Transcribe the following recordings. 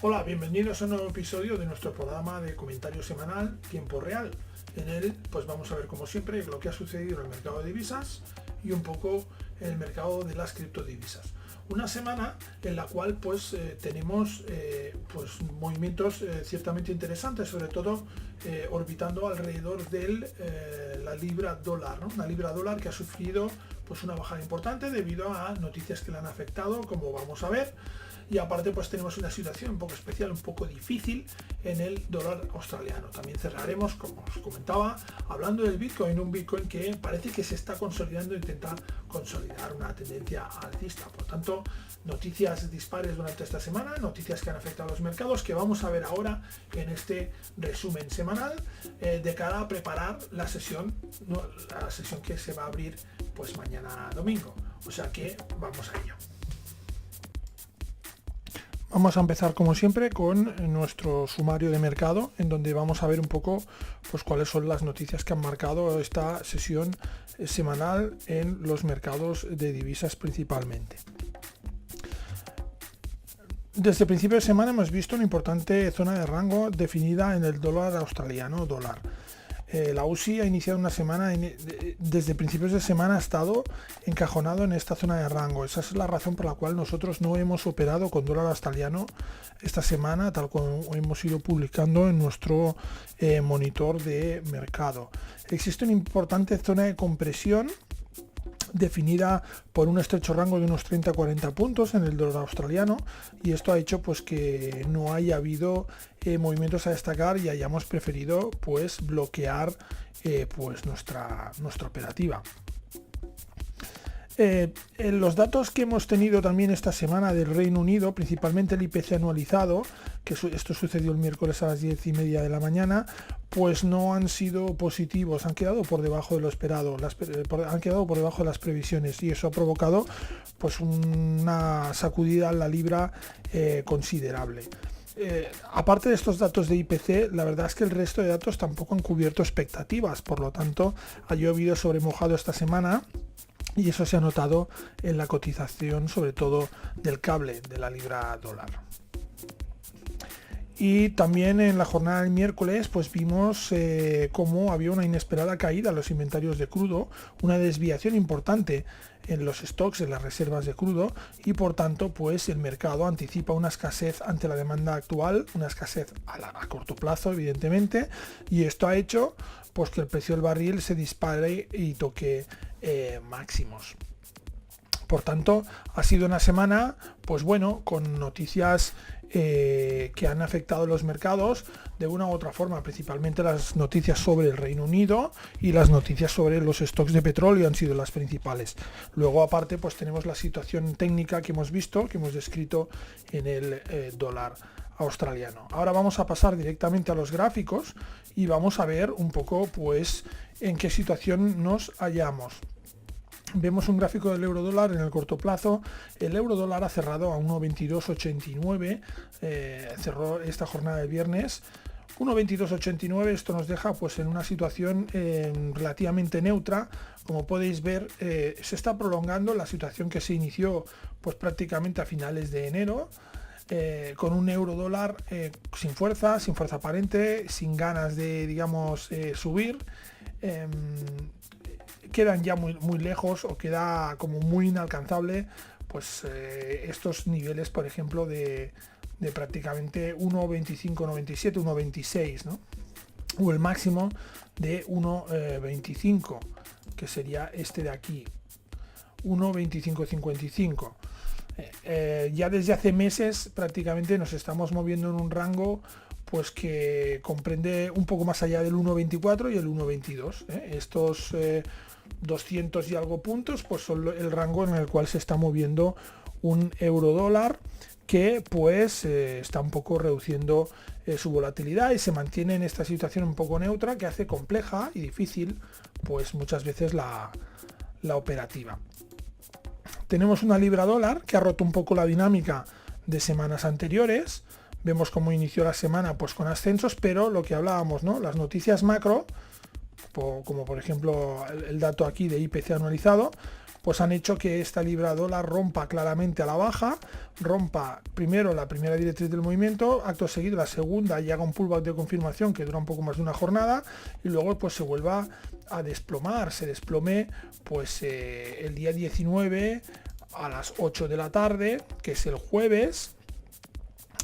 Hola, bienvenidos a un nuevo episodio de nuestro programa de comentario semanal Tiempo Real. En él pues vamos a ver como siempre lo que ha sucedido en el mercado de divisas y un poco en el mercado de las criptodivisas. Una semana en la cual pues tenemos pues movimientos ciertamente interesantes, sobre todo orbitando alrededor de la libra dólar, ¿no? Una libra dólar que ha sufrido pues una bajada importante debido a noticias que le han afectado, como vamos a ver. Y aparte pues tenemos una situación un poco especial, un poco difícil en el dólar australiano. También cerraremos, como os comentaba, hablando del Bitcoin, un Bitcoin que parece que se está consolidando e intenta consolidar una tendencia alcista. Por tanto, noticias dispares durante esta semana, noticias que han afectado a los mercados, que vamos a ver ahora en este resumen semanal de cara a preparar la sesión que se va a abrir pues mañana domingo. O sea que vamos a ello. Vamos a empezar como siempre con nuestro sumario de mercado, en donde vamos a ver un poco pues cuáles son las noticias que han marcado esta sesión semanal en los mercados de divisas principalmente. Desde principio de semana hemos visto una importante zona de rango definida en el dólar australiano dólar. La USI ha iniciado una semana, desde principios de semana ha estado encajonado en esta zona de rango. Esa es la razón por la cual nosotros no hemos operado con dólar australiano esta semana, tal como hemos ido publicando en nuestro monitor de mercado. Existe una importante zona de compresión definida por un estrecho rango de unos 30-40 puntos en el dólar australiano, y esto ha hecho pues que no haya habido movimientos a destacar y hayamos preferido pues bloquear pues nuestra operativa. Los datos que hemos tenido también esta semana del Reino Unido, principalmente el IPC anualizado, que esto sucedió el miércoles a las 10:30 de la mañana, pues no han sido positivos, han quedado por debajo de lo esperado, han quedado por debajo de las previsiones, y eso ha provocado pues una sacudida en la libra considerable. Aparte de estos datos de IPC, la verdad es que el resto de datos tampoco han cubierto expectativas, por lo tanto ha llovido sobre mojado esta semana. Y eso se ha notado en la cotización, sobre todo del cable de la libra dólar. Y también en la jornada del miércoles pues vimos cómo había una inesperada caída en los inventarios de crudo, una desviación importante en los stocks, en las reservas de crudo, y por tanto pues el mercado anticipa una escasez ante la demanda actual, una escasez a corto plazo evidentemente, y esto ha hecho pues que el precio del barril se dispare y toque máximos. Por tanto, ha sido una semana pues bueno, con noticias que han afectado los mercados de una u otra forma, principalmente las noticias sobre el Reino Unido y las noticias sobre los stocks de petróleo han sido las principales. Luego aparte pues tenemos la situación técnica que hemos visto, que hemos descrito en el dólar australiano. Ahora vamos a pasar directamente a los gráficos y vamos a ver un poco pues en qué situación nos hallamos. Vemos un gráfico del euro dólar en el corto plazo. El euro dólar ha cerrado a 1,2289, cerró esta jornada de viernes 1,2289. Esto nos deja pues en una situación relativamente neutra. Como podéis ver, se está prolongando la situación que se inició pues prácticamente a finales de enero, con un euro dólar sin fuerza aparente, sin ganas de digamos subir. Quedan ya muy lejos, o queda como muy inalcanzable pues estos niveles, por ejemplo, de prácticamente 1,2597, 1,26, ¿no? O el máximo de 1,25, que sería este de aquí, 1,2555. Ya desde hace meses prácticamente nos estamos moviendo en un rango pues que comprende un poco más allá del 1,24 y el 1,22. Estos 200 y algo puntos pues son el rango en el cual se está moviendo un euro dólar, que pues está un poco reduciendo su volatilidad y se mantiene en esta situación un poco neutra, que hace compleja y difícil pues muchas veces la operativa. Tenemos una libra dólar que ha roto un poco la dinámica de semanas anteriores. Vemos cómo inició la semana pues con ascensos, pero lo que hablábamos, ¿no? Las noticias macro, como por ejemplo el dato aquí de IPC anualizado, pues han hecho que esta libra dólar rompa claramente a la baja, rompa primero la primera directriz del movimiento, acto seguido la segunda y haga un pullback de confirmación que dura un poco más de una jornada y luego pues se vuelva a desplomar, se desplome pues el día 19 a las 8 de la tarde, que es el jueves,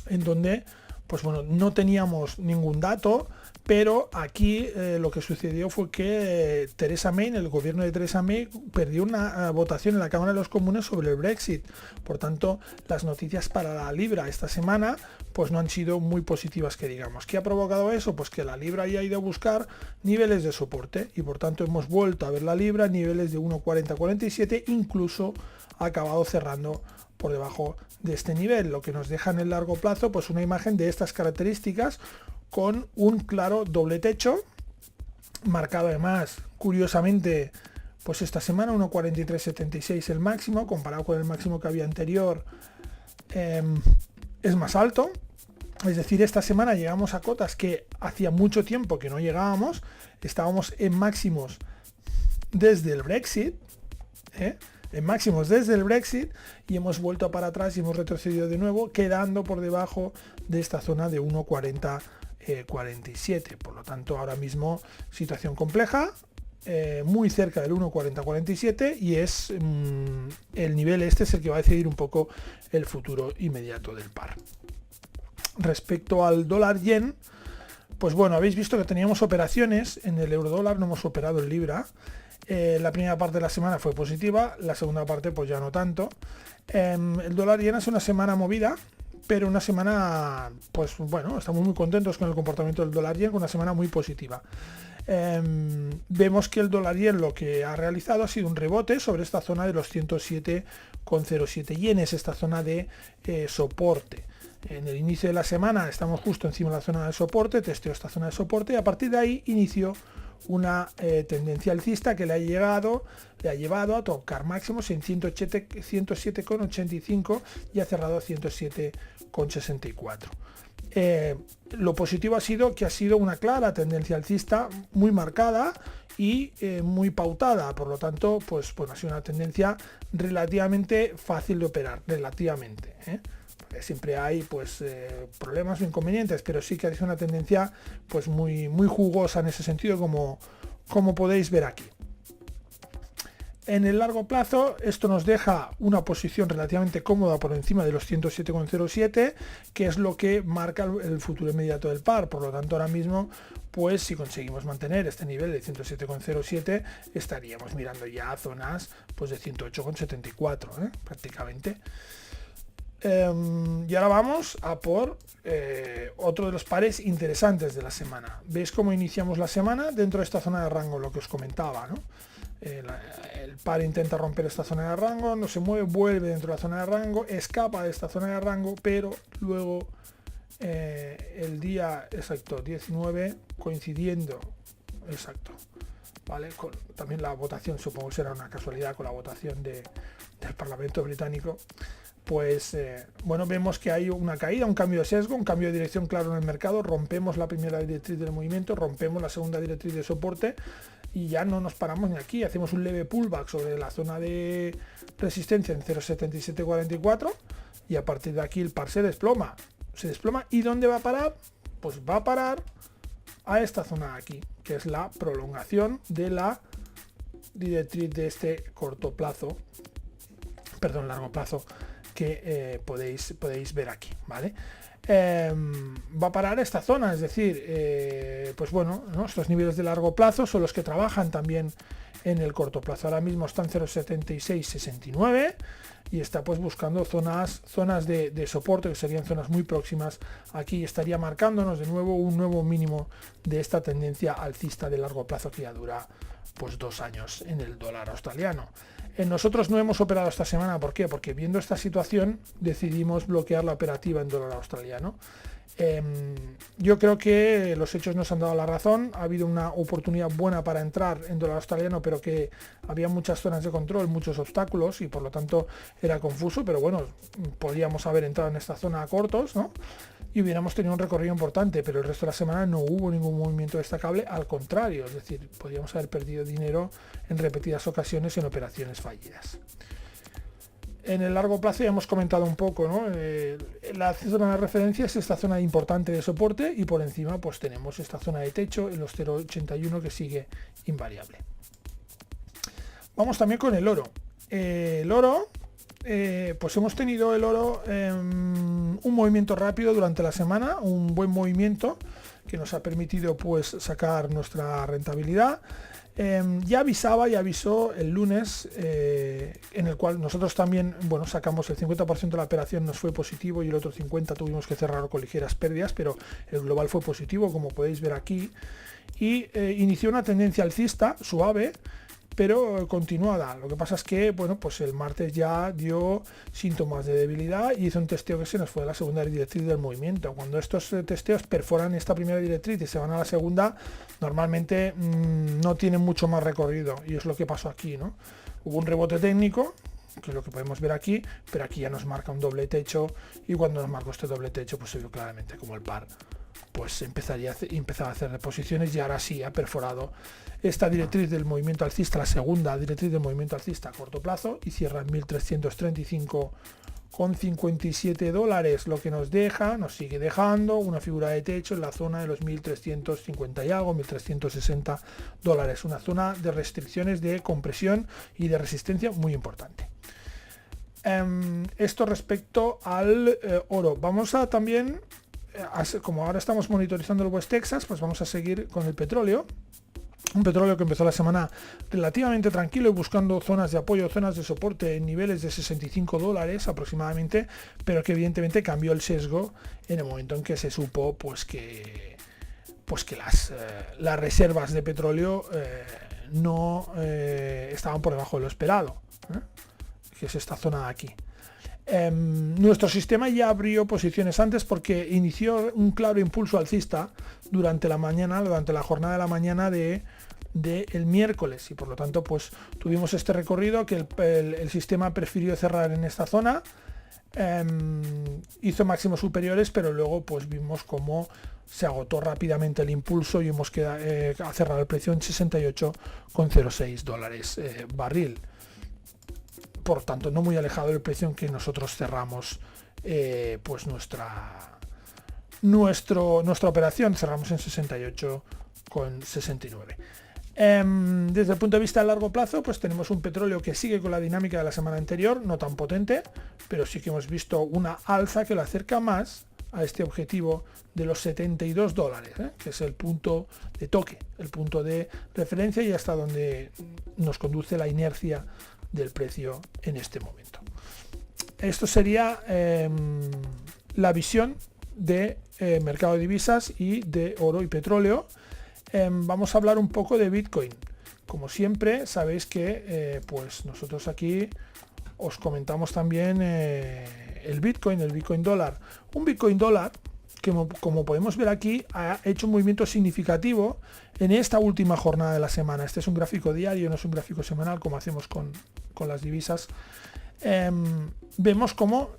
en donde pues bueno, no teníamos ningún dato, pero aquí lo que sucedió fue que Theresa May, el gobierno de Theresa May, perdió una votación en la Cámara de los Comunes sobre el Brexit. Por tanto, las noticias para la libra esta semana pues no han sido muy positivas, que digamos. ¿Qué ha provocado eso? Pues que la libra haya ido a buscar niveles de soporte y por tanto hemos vuelto a ver la libra en niveles de 1,4047, incluso ha acabado cerrando por debajo de este nivel, lo que nos deja en el largo plazo pues una imagen de estas características con un claro doble techo, marcado además curiosamente pues esta semana 1,4376 el máximo, comparado con el máximo que había anterior es más alto. Es decir, esta semana llegamos a cotas que hacía mucho tiempo que no llegábamos, estábamos en máximos desde el Brexit, en máximos desde el Brexit, y hemos vuelto para atrás y hemos retrocedido de nuevo, quedando por debajo de esta zona de 1,4047. Por lo tanto, ahora mismo situación compleja, muy cerca del 1,4047, y es el nivel este es el que va a decidir un poco el futuro inmediato del par. Respecto al dólar yen, pues bueno, habéis visto que teníamos operaciones en el euro dólar, no hemos operado en libra. La primera parte de la semana fue positiva, la segunda parte pues ya no tanto. El dólar yen es una semana movida, pero una semana, pues bueno, estamos muy contentos con el comportamiento del dólar yen, con una semana muy positiva. Vemos que el dólar yen lo que ha realizado ha sido un rebote sobre esta zona de los 107,07 yenes, esta zona de soporte. En el inicio de la semana estamos justo encima de la zona de soporte, testeó esta zona de soporte y a partir de ahí inició una tendencia alcista que le ha llevado a tocar máximos en 107,85 y ha cerrado a 107,64. Lo positivo ha sido que ha sido una clara tendencia alcista muy marcada y muy pautada, por lo tanto pues ha sido una tendencia relativamente fácil de operar, relativamente, siempre hay pues problemas o inconvenientes, pero sí que ha sido una tendencia pues muy jugosa en ese sentido, como podéis ver aquí. En el largo plazo esto nos deja una posición relativamente cómoda por encima de los 107,07, que es lo que marca el futuro inmediato del par. Por lo tanto, ahora mismo pues si conseguimos mantener este nivel de 107,07 estaríamos mirando ya zonas pues de 108,74 prácticamente. Y ahora vamos a por otro de los pares interesantes de la semana. ¿Veis cómo iniciamos la semana? Dentro de esta zona de rango, lo que os comentaba, ¿no? El par intenta romper esta zona de rango, no se mueve, vuelve dentro de la zona de rango, escapa de esta zona de rango, pero luego el día exacto 19 coincidiendo exacto, ¿vale? También la votación, supongo que será una casualidad con la votación del Parlamento británico. Pues bueno, vemos que hay una caída, un cambio de sesgo, un cambio de dirección claro en el mercado, rompemos la primera directriz del movimiento, rompemos la segunda directriz de soporte y ya no nos paramos ni aquí, hacemos un leve pullback sobre la zona de resistencia en 0,7744 y a partir de aquí el par se desploma. ¿Y dónde va a parar? Pues va a parar a esta zona de aquí, que es la prolongación de la directriz de este largo plazo, que podéis ver aquí, ¿vale? Va a parar esta zona, es decir, pues bueno, ¿no? Estos niveles de largo plazo son los que trabajan también en el corto plazo. Ahora mismo están 0,7669 y está pues buscando zonas de soporte, que serían zonas muy próximas. Aquí estaría marcándonos de nuevo un nuevo mínimo de esta tendencia alcista de largo plazo que ya dura pues 2 años en el dólar australiano. Nosotros no hemos operado esta semana, ¿por qué? Porque viendo esta situación decidimos bloquear la operativa en dólar australiano. Yo creo que los hechos nos han dado la razón. Ha habido una oportunidad buena para entrar en dólar australiano, pero que había muchas zonas de control, muchos obstáculos y por lo tanto era confuso, pero bueno, podríamos haber entrado en esta zona a cortos, ¿no? Y hubiéramos tenido un recorrido importante, pero el resto de la semana no hubo ningún movimiento destacable, al contrario, es decir, podríamos haber perdido dinero en repetidas ocasiones en operaciones fallidas. En el largo plazo ya hemos comentado un poco, ¿no? La zona de referencia es esta zona importante de soporte y por encima pues tenemos esta zona de techo en los 0,81 que sigue invariable. Vamos también con el oro. El oro, pues hemos tenido el oro un movimiento rápido durante la semana, un buen movimiento que nos ha permitido pues sacar nuestra rentabilidad. Ya avisó el lunes, en el cual nosotros también, bueno, sacamos el 50% de la operación, nos fue positivo y el otro 50% tuvimos que cerrar con ligeras pérdidas, pero el global fue positivo, como podéis ver aquí, y inició una tendencia alcista suave, pero continuada. Lo que pasa es que, bueno, pues el martes ya dio síntomas de debilidad y hizo un testeo que se nos fue a la segunda directriz del movimiento. Cuando estos testeos perforan esta primera directriz y se van a la segunda, normalmente no tienen mucho más recorrido, y es lo que pasó aquí, ¿no? Hubo un rebote técnico, que es lo que podemos ver aquí, pero aquí ya nos marca un doble techo, y cuando nos marcó este doble techo, pues se vio claramente como el par pues empezaba a hacer reposiciones, y ahora sí ha perforado esta directriz del movimiento alcista, la segunda directriz del movimiento alcista a corto plazo, y cierra en 1.335,57 dólares, lo que nos sigue dejando una figura de techo en la zona de los 1.350 y algo, 1.360 dólares, una zona de restricciones, de compresión y de resistencia muy importante. Esto respecto al oro. Vamos a también, como ahora estamos monitorizando el West Texas, pues vamos a seguir con el petróleo. Un petróleo que empezó la semana relativamente tranquilo y buscando zonas de apoyo, zonas de soporte en niveles de 65 dólares aproximadamente, pero que evidentemente cambió el sesgo en el momento en que se supo pues que las reservas de petróleo no estaban por debajo de lo esperado, que es esta zona de aquí. Nuestro sistema ya abrió posiciones antes porque inició un claro impulso alcista durante la jornada de la mañana de el miércoles, y por lo tanto pues tuvimos este recorrido que el sistema prefirió cerrar en esta zona, hizo máximos superiores, pero luego pues vimos cómo se agotó rápidamente el impulso y hemos cerrado el precio en 68,06 dólares barril. Por tanto, no muy alejado del precio en que nosotros cerramos pues nuestra operación. Cerramos en 68,69. Desde el punto de vista a largo plazo, pues tenemos un petróleo que sigue con la dinámica de la semana anterior, no tan potente, pero sí que hemos visto una alza que lo acerca más a este objetivo de los 72 dólares, que es el punto de toque, el punto de referencia, y hasta donde nos conduce la inercia del precio en este momento. Esto sería la visión de mercado de divisas y de oro y petróleo. Vamos a hablar un poco de Bitcoin. Como siempre, sabéis que pues nosotros aquí os comentamos también el Bitcoin dólar. Un Bitcoin dólar que, como podemos ver aquí, ha hecho un movimiento significativo en esta última jornada de la semana. Este es un gráfico diario, no es un gráfico semanal como hacemos con las divisas. Vemos como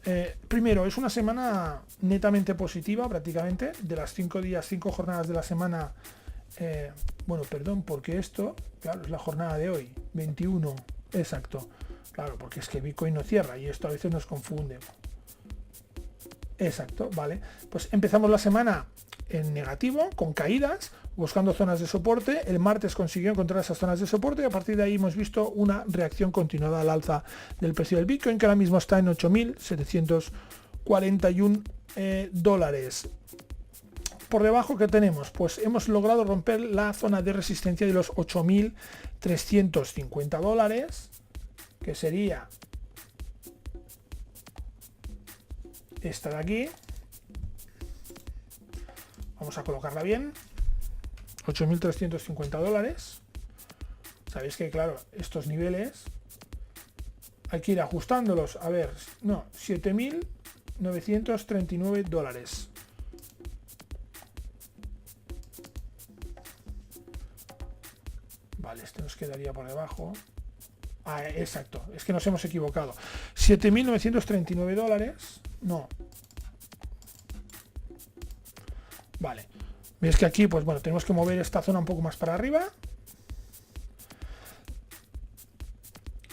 primero es una semana netamente positiva, prácticamente de las 5 jornadas de la semana. Bueno, perdón, porque esto, claro, es la jornada de hoy, 21, exacto, claro, porque es que Bitcoin no cierra y esto a veces nos confunde. Exacto, vale. Pues empezamos la semana en negativo, con caídas, buscando zonas de soporte. El martes consiguió encontrar esas zonas de soporte y a partir de ahí hemos visto una reacción continuada al alza del precio del Bitcoin, que ahora mismo está en 8.741 dólares. Por debajo, ¿qué tenemos? Pues hemos logrado romper la zona de resistencia de los 8.350 dólares, que sería esta de aquí. Vamos a colocarla bien. 8.350 dólares. Sabéis que, claro, estos niveles hay que ir ajustándolos. A ver, no, 7.939 dólares. vale, este nos quedaría por debajo. Exacto, es que nos hemos equivocado. 7.939 dólares. No. Vale. Veis que aquí, pues bueno, tenemos que mover esta zona un poco más para arriba.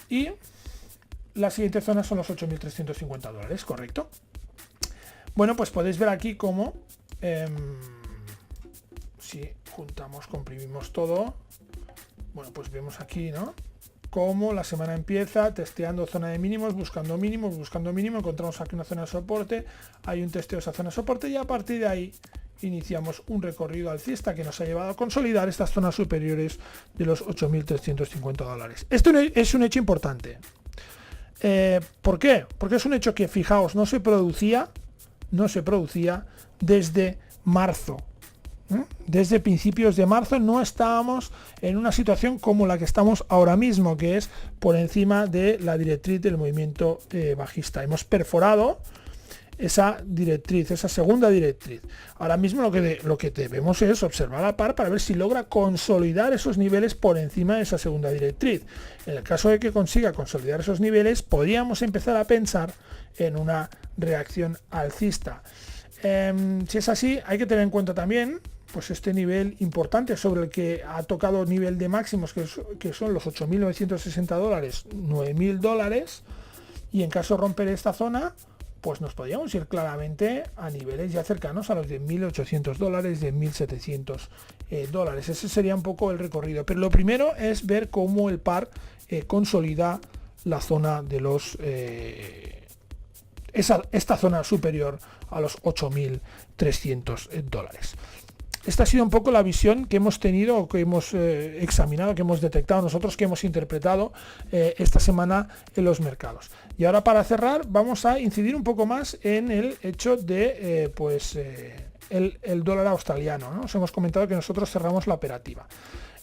Y la siguiente zona son los 8.350 dólares, ¿correcto? Bueno, pues podéis ver aquí cómo, si juntamos, comprimimos todo, bueno, pues vemos aquí, ¿no? Cómo la semana empieza testeando zona de mínimos, buscando mínimo, encontramos aquí una zona de soporte, hay un testeo de esa zona de soporte y a partir de ahí iniciamos un recorrido alcista que nos ha llevado a consolidar estas zonas superiores de los 8.350 dólares. Esto es un hecho importante. ¿Por qué? Porque es un hecho que, fijaos, no se producía desde marzo. Desde principios de marzo no estábamos en una situación como la que estamos ahora mismo, que es por encima de la directriz del movimiento bajista. Hemos perforado esa directriz, esa segunda directriz. Ahora mismo lo que debemos es observar la par para ver si logra consolidar esos niveles por encima de esa segunda directriz. En el caso de que consiga consolidar esos niveles, podríamos empezar a pensar en una reacción alcista. Si es así, hay que tener en cuenta también pues este nivel importante sobre el que ha tocado nivel de máximos, que son los 8.960 dólares, 9.000 dólares, y en caso de romper esta zona, pues nos podríamos ir claramente a niveles ya cercanos a los 10.800 dólares, 10.700 dólares. Ese sería un poco el recorrido. Pero lo primero es ver cómo el par consolida la zona de los... esta zona superior a los 8.300 dólares. Esta ha sido un poco la visión que hemos tenido, que hemos examinado, que hemos detectado nosotros, que hemos interpretado esta semana en los mercados. Y ahora, para cerrar, vamos a incidir un poco más en el hecho de el dólar australiano, ¿no? Os hemos comentado que nosotros cerramos la operativa.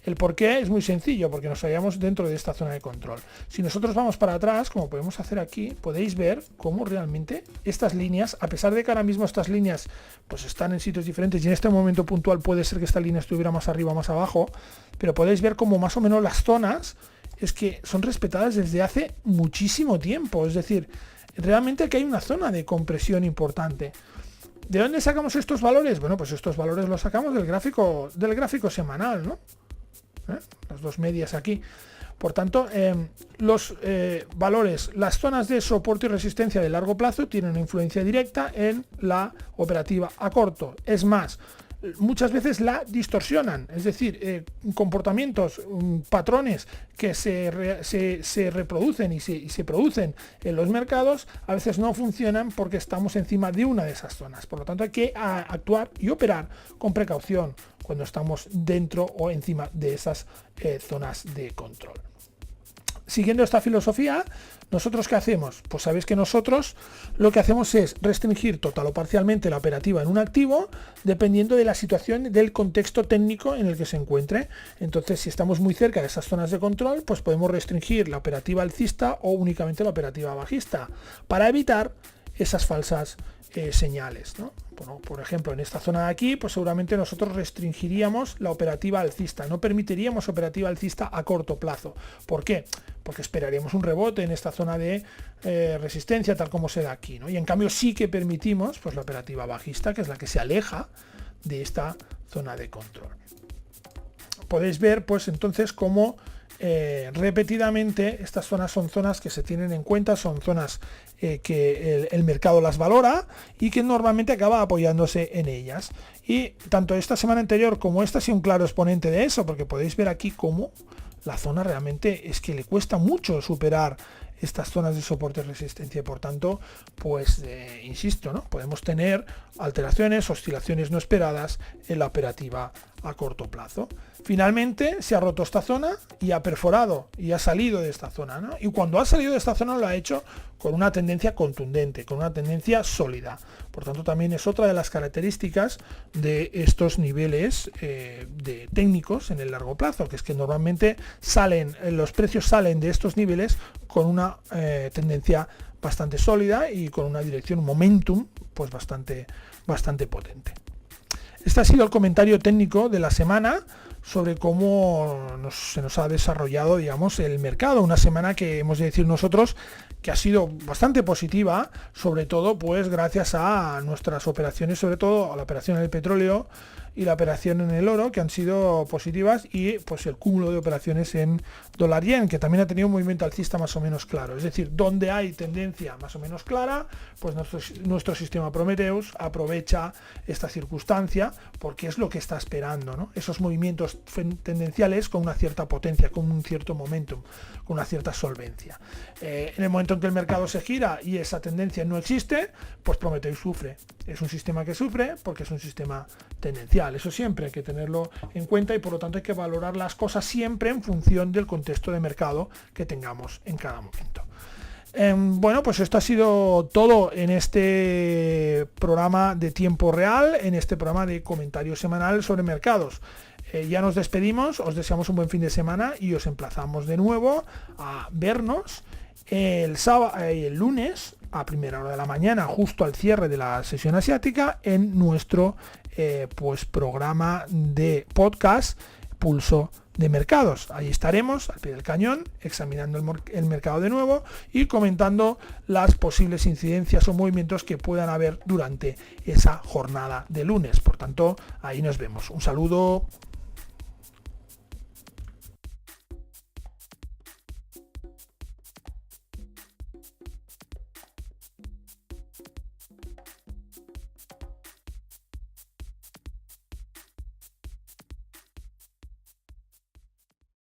El por qué es muy sencillo, porque nos hallamos dentro de esta zona de control. Si nosotros vamos para atrás, como podemos hacer aquí, podéis ver cómo realmente estas líneas, a pesar de que ahora mismo estas líneas pues están en sitios diferentes y en este momento puntual puede ser que esta línea estuviera más arriba o más abajo, pero podéis ver cómo más o menos las zonas es que son respetadas desde hace muchísimo tiempo. Es decir, realmente aquí hay una zona de compresión importante. ¿De dónde sacamos estos valores? Bueno, pues estos valores los sacamos del gráfico semanal, ¿no? Las dos medias aquí. Por tanto, los valores, las zonas de soporte y resistencia de largo plazo tienen una influencia directa en la operativa a corto. Es más, muchas veces la distorsionan, es decir, comportamientos, patrones que se reproducen y se producen en los mercados, a veces no funcionan porque estamos encima de una de esas zonas. Por lo tanto, hay que actuar y operar con precaución cuando estamos dentro o encima de esas zonas de control. Siguiendo esta filosofía, ¿nosotros qué hacemos? Pues sabéis que nosotros lo que hacemos es restringir total o parcialmente la operativa en un activo dependiendo de la situación, del contexto técnico en el que se encuentre. Entonces, si estamos muy cerca de esas zonas de control, pues podemos restringir la operativa alcista o únicamente la operativa bajista para evitar esas falsas señales, ¿no? Bueno, por ejemplo, en esta zona de aquí, pues seguramente nosotros restringiríamos la operativa alcista, no permitiríamos operativa alcista a corto plazo. ¿Por qué? Porque esperaríamos un rebote en esta zona de resistencia, tal como se da aquí, ¿no? Y en cambio sí que permitimos pues la operativa bajista, que es la que se aleja de esta zona de control. Podéis ver, pues entonces, cómo repetidamente estas zonas son zonas que se tienen en cuenta, son zonas que el mercado las valora y que normalmente acaba apoyándose en ellas. Y tanto esta semana anterior como esta ha sido un claro exponente de eso, porque podéis ver aquí cómo la zona realmente es que le cuesta mucho superar estas zonas de soporte y resistencia, y por tanto, pues insisto, ¿no? Podemos tener alteraciones, oscilaciones no esperadas en la operativa a corto plazo. Finalmente se ha roto esta zona y ha perforado y ha salido de esta zona, ¿no? Y cuando ha salido de esta zona lo ha hecho con una tendencia contundente, con una tendencia sólida. Por tanto, también es otra de las características de estos niveles de técnicos en el largo plazo, que es que normalmente los precios salen de estos niveles con una tendencia bastante sólida y con una dirección, un momentum, pues bastante potente. Este ha sido el comentario técnico de la semana sobre cómo se nos ha desarrollado, digamos, el mercado. Una semana que hemos de decir nosotros que ha sido bastante positiva, sobre todo pues gracias a nuestras operaciones, sobre todo a la operación en el petróleo y la operación en el oro, que han sido positivas, y pues el cúmulo de operaciones en dólar yen, que también ha tenido un movimiento alcista más o menos claro. Es decir, donde hay tendencia más o menos clara, pues nuestro sistema Prometheus aprovecha esta circunstancia porque es lo que está esperando, ¿no? Esos movimientos tendenciales con una cierta potencia, con un cierto momentum, con una cierta solvencia. En el momento en que el mercado se gira y esa tendencia no existe, pues Prometheus sufre. Es un sistema que sufre porque es un sistema tendencial. Eso siempre hay que tenerlo en cuenta y por lo tanto hay que valorar las cosas siempre en función del contexto de mercado que tengamos en cada momento. Bueno, pues esto ha sido todo en este programa de tiempo real, en este programa de comentario semanal sobre mercados. Ya nos despedimos, os deseamos un buen fin de semana y os emplazamos de nuevo a vernos el sábado y el lunes a primera hora de la mañana, justo al cierre de la sesión asiática, en nuestro pues programa de podcast Pulso de Mercados. Ahí estaremos al pie del cañón examinando el mercado de nuevo y comentando las posibles incidencias o movimientos que puedan haber durante esa jornada de lunes. Por tanto, ahí nos vemos. Un saludo.